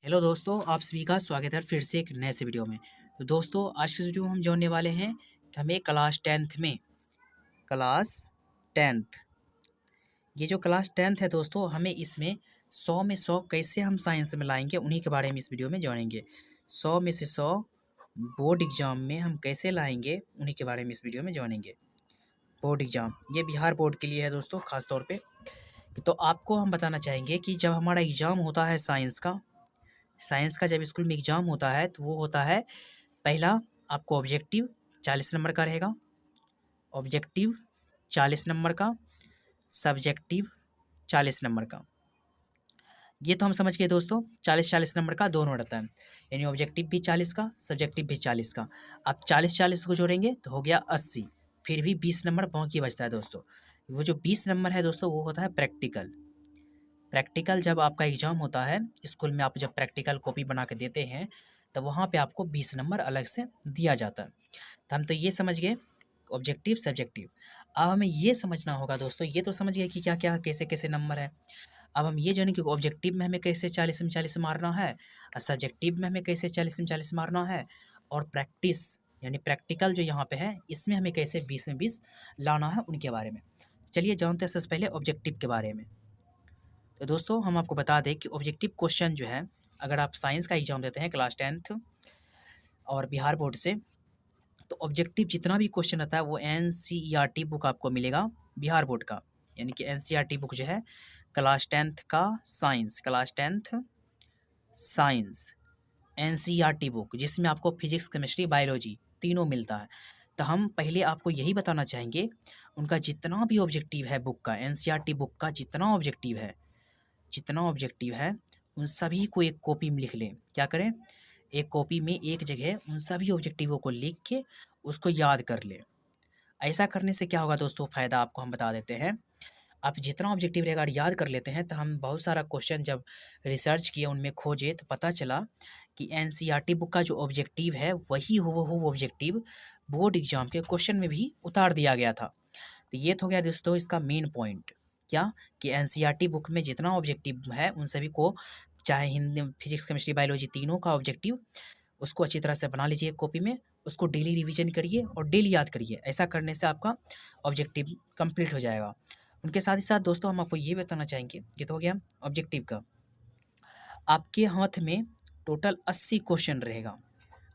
Hello दोस्तों, आप सभी का स्वागत है फिर से एक नए से वीडियो में। तो दोस्तों, आज की इस वीडियो में हम जानने वाले हैं कि हमें क्लास टेंथ ये जो क्लास टेंथ है दोस्तों, हमें इसमें 100 में 100 कैसे हम साइंस में लाएंगे, उन्हीं के बारे में इस वीडियो में जानेंगे। 100 में से 100 बोर्ड एग्जाम में हम कैसे लाएंगे, उन्हीं के बारे में इस वीडियो में जानेंगे। बोर्ड एग्जाम ये बिहार बोर्ड के लिए है दोस्तों, खास तौर पे। तो आपको हम बताना चाहेंगे कि जब हमारा एग्ज़ाम होता है साइंस का जब स्कूल में एग्ज़ाम होता है तो वो होता है, पहला आपको ऑब्जेक्टिव 40 नंबर का रहेगा, ऑब्जेक्टिव 40 नंबर का, सब्जेक्टिव 40 नंबर का। ये तो हम समझ गए दोस्तों, 40-40 नंबर का दोनों रहता है, यानी ऑब्जेक्टिव भी 40 का, सब्जेक्टिव भी 40 का। आप 40-40 को जोड़ेंगे तो हो गया 80, फिर भी 20 नंबर बाकी बचता है दोस्तों। वो जो 20 नंबर है दोस्तों, वो होता है प्रैक्टिकल। प्रैक्टिकल जब आपका एग्ज़ाम होता है स्कूल में, आप जब प्रैक्टिकल कॉपी बना के देते हैं, तो वहाँ पे आपको 20 नंबर अलग से दिया जाता है। तो हम तो ये समझ गए ऑब्जेक्टिव सब्जेक्टिव। अब हमें ये समझना होगा दोस्तों, ये तो समझ गए कि क्या क्या कैसे कैसे नंबर है। अब हम ये जानें कि ऑब्जेक्टिव में हमें कैसे 40 में 40 मारना है, और सब्जेक्टिव में हमें कैसे 40 में 40 मारना है, और प्रैक्टिस यानी प्रैक्टिकल जो यहाँ पे है, इसमें हमें कैसे 20 में 20 लाना है, उनके बारे में। चलिए जानते हैं सबसे पहले ऑब्जेक्टिव के बारे में। तो दोस्तों, हम आपको बता दें कि ऑब्जेक्टिव क्वेश्चन जो है, अगर आप साइंस का एग्ज़ाम देते हैं क्लास टेंथ और बिहार बोर्ड से, तो ऑब्जेक्टिव जितना भी क्वेश्चन रहता है वो एनसीईआरटी बुक आपको मिलेगा बिहार बोर्ड का। यानी कि एनसीईआरटी बुक जो है क्लास टेंथ का class tenth science NCERT book, जिसमें आपको फिजिक्स केमिस्ट्री बायोलॉजी तीनों मिलता है। तो हम पहले आपको यही बताना चाहेंगे, उनका जितना भी ऑब्जेक्टिव है बुक का, एनसीईआरटी बुक का जितना ऑब्जेक्टिव है उन सभी को एक कॉपी में लिख लें। क्या करें, एक कॉपी में एक जगह उन सभी ऑब्जेक्टिवों को लिख के उसको याद कर लें। ऐसा करने से क्या होगा दोस्तों, फ़ायदा आपको हम बता देते हैं। आप जितना ऑब्जेक्टिव रहेगा अगर याद कर लेते हैं, तो हम बहुत सारा क्वेश्चन जब रिसर्च किए, उनमें खोजे, तो पता चला कि एनसीईआरटी बुक का जो ऑब्जेक्टिव है वही हूबहू ऑब्जेक्टिव बोर्ड एग्जाम के क्वेश्चन में भी उतार दिया गया था। तो ये तो हो गया दोस्तों इसका मेन पॉइंट, क्या कि एनसीईआरटी बुक में जितना ऑब्जेक्टिव है उन सभी को, चाहे हिंदी फिजिक्स केमिस्ट्री बायोलॉजी तीनों का ऑब्जेक्टिव, उसको अच्छी तरह से बना लीजिए कॉपी में, उसको डेली रिवीजन करिए और डेली याद करिए। ऐसा करने से आपका ऑब्जेक्टिव कंप्लीट हो जाएगा। उनके साथ ही साथ दोस्तों, हम आपको ये बताना चाहेंगे, ये तो हो गया ऑब्जेक्टिव का। आपके हाथ में टोटल 80 क्वेश्चन रहेगा,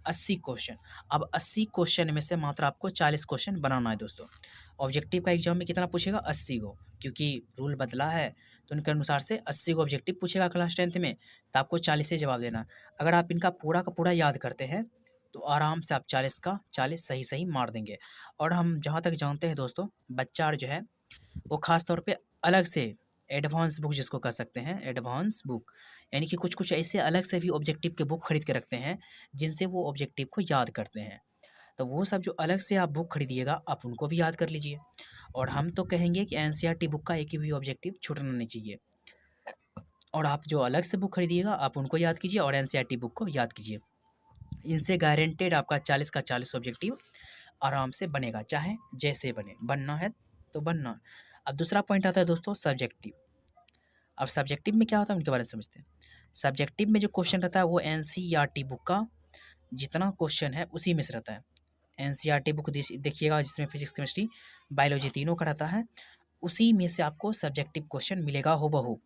80 क्वेश्चन। अब 80 क्वेश्चन में से मात्र आपको 40 क्वेश्चन बनाना है दोस्तों। ऑब्जेक्टिव का एग्जाम में कितना पूछेगा, 80 को, क्योंकि रूल बदला है तो उनके अनुसार से 80 को ऑब्जेक्टिव पूछेगा क्लास टेंथ में, तो आपको 40 से जवाब देना है। अगर आप इनका पूरा का पूरा याद करते हैं तो आराम से आप 40 का 40 सही सही मार देंगे। और हम जहाँ तक जानते हैं दोस्तों, बच्चा जो है वो ख़ास तौर पे अलग से एडवांस बुक जिसको कह सकते हैं, एडवांस बुक, यानी कि कुछ कुछ ऐसे अलग से भी ऑब्जेक्टिव के बुक खरीद के रखते हैं जिनसे वो ऑब्जेक्टिव को याद करते हैं। तो वो सब जो अलग से आप बुक खरीदिएगा, आप उनको भी याद कर लीजिए। और हम तो कहेंगे कि एनसीईआरटी बुक का एक भी ऑब्जेक्टिव छूटना नहीं चाहिए। और आप जो अलग से बुक खरीदिएगा आप उनको याद कीजिए और एनसीईआरटी बुक को याद कीजिए। इनसे गारंटेड आपका 40 का 40 ऑब्जेक्टिव आराम से बनेगा, चाहे जैसे बने, बनना है तो बनना। अब दूसरा पॉइंट आता है दोस्तों सब्जेक्टिव। अब सब्जेक्टिव में क्या होता है उनके बारे में समझते हैं। सब्जेक्टिव में जो क्वेश्चन रहता है वो एनसीईआरटी बुक का जितना क्वेश्चन है उसी में से रहता है। एनसीईआरटी बुक देखिएगा, जिसमें फिजिक्स केमिस्ट्री बायोलॉजी तीनों का रहता है, उसी में से आपको सब्जेक्टिव क्वेश्चन मिलेगा हूबहू।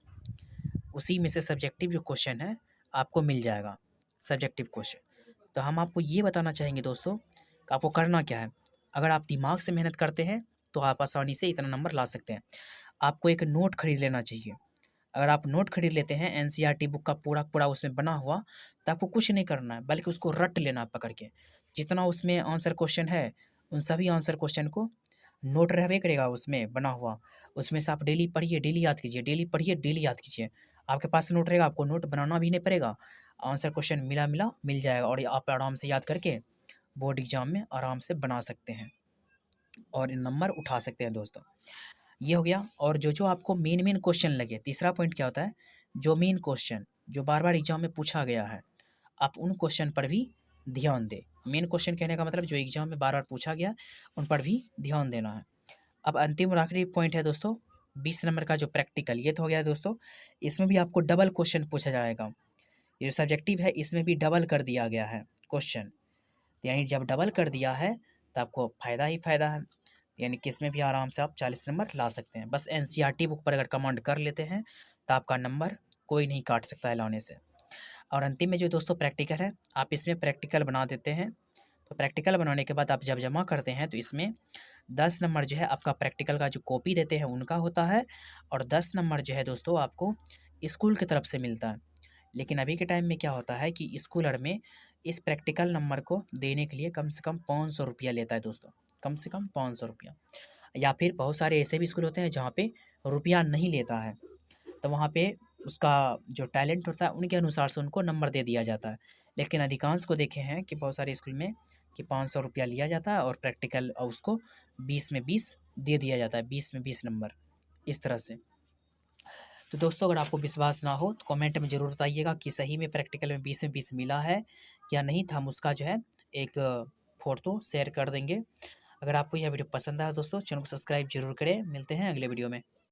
उसी में से सब्जेक्टिव जो क्वेश्चन है आपको मिल जाएगा, सब्जेक्टिव क्वेश्चन। तो हम आपको ये बताना चाहेंगे दोस्तों कि आपको करना क्या है। अगर आप दिमाग से मेहनत करते हैं तो आप आसानी से इतना नंबर ला सकते हैं। आपको एक नोट खरीद लेना चाहिए। अगर आप नोट खरीद लेते हैं एनसीईआरटी बुक का पूरा पूरा उसमें बना हुआ, तो आपको कुछ नहीं करना है, बल्कि उसको रट लेना है पकड़ के। जितना उसमें आंसर क्वेश्चन है उन सभी आंसर क्वेश्चन को, नोट रहबे करेगा उसमें बना हुआ, उसमें से आप डेली पढ़िए, डेली याद कीजिए, डेली पढ़िए, डेली याद कीजिए। आपके पास नोट रहेगा, आपको नोट बनाना भी नहीं पड़ेगा, आंसर क्वेश्चन मिला मिला मिल जाएगा, और आप आराम से याद करके बोर्ड एग्जाम में आराम से बना सकते हैं और नंबर उठा सकते हैं दोस्तों। ये हो गया। और जो जो आपको मेन मेन क्वेश्चन लगे, तीसरा पॉइंट क्या होता है, जो मेन क्वेश्चन जो बार बार एग्जाम में पूछा गया है, आप उन क्वेश्चन पर भी ध्यान दें। मेन क्वेश्चन कहने का मतलब जो एग्जाम में बार बार पूछा गया उन पर भी ध्यान देना है। अब अंतिम और आखिरी पॉइंट है दोस्तों 20 नंबर का जो प्रैक्टिकल, ये तो हो गया दोस्तों। इसमें भी आपको डबल क्वेश्चन पूछा जाएगा ये जो सब्जेक्टिव है इसमें भी डबल कर दिया गया है क्वेश्चन, यानी जब डबल कर दिया है तो आपको फ़ायदा ही फ़ायदा है, यानी कि इसमें भी आराम से आप 40 नंबर ला सकते हैं। बस एनसीईआरटी बुक पर अगर कमांड कर लेते हैं तो आपका नंबर कोई नहीं काट सकता है लाने से। और अंतिम में जो दोस्तों प्रैक्टिकल है, आप इसमें प्रैक्टिकल बना देते हैं, तो प्रैक्टिकल बनाने के बाद आप जब जमा करते हैं तो इसमें 10 नंबर जो है आपका प्रैक्टिकल का जो कॉपी देते हैं उनका होता है, और 10 नंबर जो है दोस्तों आपको स्कूल की तरफ से मिलता है। लेकिन अभी के टाइम में क्या होता है कि स्कूलर में इस प्रैक्टिकल नंबर को देने के लिए कम से कम 500 रुपया लेता है दोस्तों, कम से कम 500 रुपया। या फिर बहुत सारे ऐसे भी स्कूल होते हैं जहाँ पे रुपया नहीं लेता है, तो वहाँ पे उसका जो टैलेंट होता है उनके अनुसार से उनको नंबर दे दिया जाता है। लेकिन अधिकांश को देखे हैं कि बहुत सारे स्कूल में कि 500 रुपया लिया जाता है और प्रैक्टिकल और उसको 20 में 20 दे दिया जाता है, 20 में 20 नंबर, इस तरह से। तो दोस्तों अगर आपको विश्वास ना हो तो कमेंट में ज़रूर बताइएगा कि सही में प्रैक्टिकल में 20 मिला है या नहीं, तो हम उसका जो है एक फ़ोटो शेयर कर देंगे। अगर आपको यह वीडियो पसंद आया दोस्तों, चैनल को सब्सक्राइब जरूर करें। मिलते हैं अगले वीडियो में।